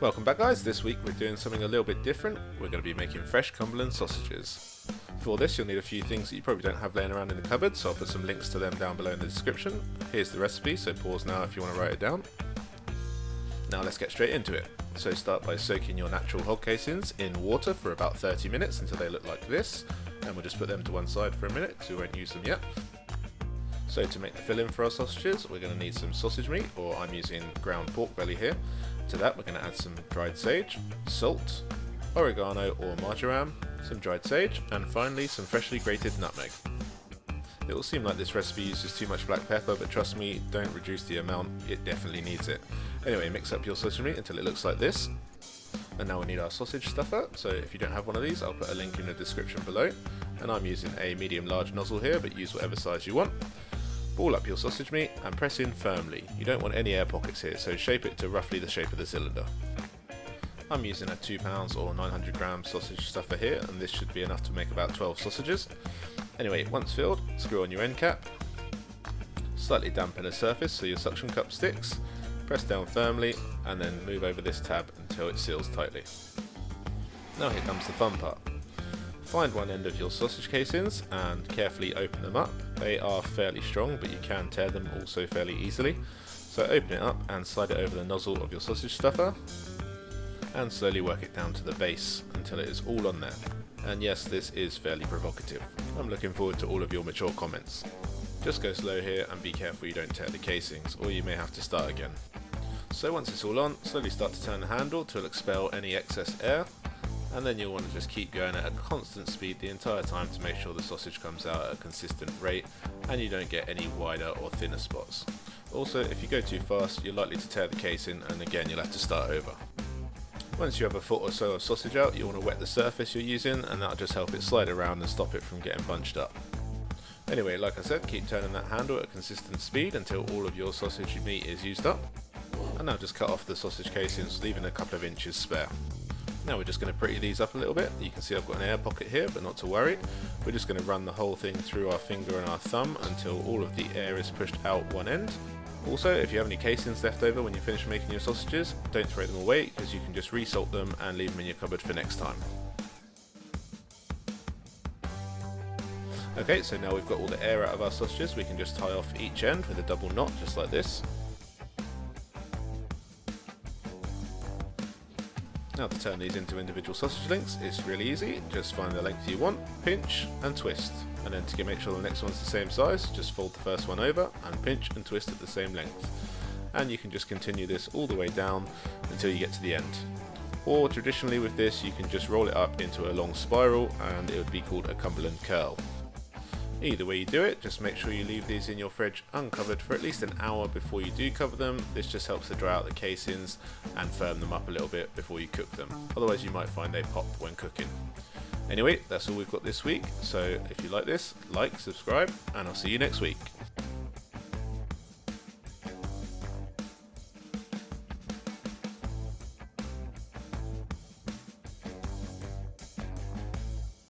Welcome back guys, this week we're doing something a little bit different. We're going to be making fresh Cumberland sausages. For this you'll need a few things that you probably don't have laying around in the cupboard, so I'll put some links to them down below in the description. Here's the recipe, so pause now if you want to write it down. Now let's get straight into it. So start by soaking your natural hog casings in water for about 30 minutes until they look like this, and we'll just put them to one side for a minute because we won't use them yet. So to make the filling for our sausages, we're going to need some sausage meat, or I'm using ground pork belly here. To that we're going to add some dried sage, salt, oregano or marjoram, some dried sage, and finally some freshly grated nutmeg. It will seem like this recipe uses too much black pepper, but trust me, don't reduce the amount, it definitely needs it. Anyway, mix up your sausage meat until it looks like this. And now we need our sausage stuffer, so if you don't have one of these I'll put a link in the description below. And I'm using a medium large nozzle here, but use whatever size you want. Ball up your sausage meat and press in firmly. You don't want any air pockets here, so shape it to roughly the shape of the cylinder. I'm using a 2 pounds or 900 gram sausage stuffer here, and this should be enough to make about 12 sausages. Anyway, once filled, screw on your end cap, slightly dampen the surface so your suction cup sticks, press down firmly and then move over this tab until it seals tightly. Now here comes the fun part. Find one end of your sausage casings and carefully open them up. They are fairly strong, but you can tear them also fairly easily. So open it up and slide it over the nozzle of your sausage stuffer and slowly work it down to the base until it is all on there. And yes, this is fairly provocative. I'm looking forward to all of your mature comments. Just go slow here and be careful you don't tear the casings, or you may have to start again. So once it's all on, slowly start to turn the handle to expel any excess air. And then you'll want to just keep going at a constant speed the entire time to make sure the sausage comes out at a consistent rate and you don't get any wider or thinner spots. Also, if you go too fast, you're likely to tear the casing, and again you'll have to start over. Once you have a foot or so of sausage out, you want to wet the surface you're using, and that'll just help it slide around and stop it from getting bunched up. Anyway, like I said, keep turning that handle at a consistent speed until all of your sausage meat is used up. And now just cut off the sausage casings, leaving a couple of inches spare. Now we're just going to pretty these up a little bit. You can see I've got an air pocket here, but not to worry. We're just going to run the whole thing through our finger and our thumb until all of the air is pushed out one end. Also, if you have any casings left over when you finish making your sausages, don't throw them away, because you can just resalt them and leave them in your cupboard for next time. Okay, so now we've got all the air out of our sausages, we can just tie off each end with a double knot, just like this. Now to turn these into individual sausage links, it's really easy. Just find the length you want, pinch and twist. And then to make sure the next one's the same size, just fold the first one over and pinch and twist at the same length. And you can just continue this all the way down until you get to the end. Or traditionally with this, you can just roll it up into a long spiral and it would be called a Cumberland curl. Either way you do it, just make sure you leave these in your fridge uncovered for at least an hour before you do cover them. This just helps to dry out the casings and firm them up a little bit before you cook them. Otherwise you might find they pop when cooking. Anyway, that's all we've got this week, so if you like this, like, subscribe, and I'll see you next week.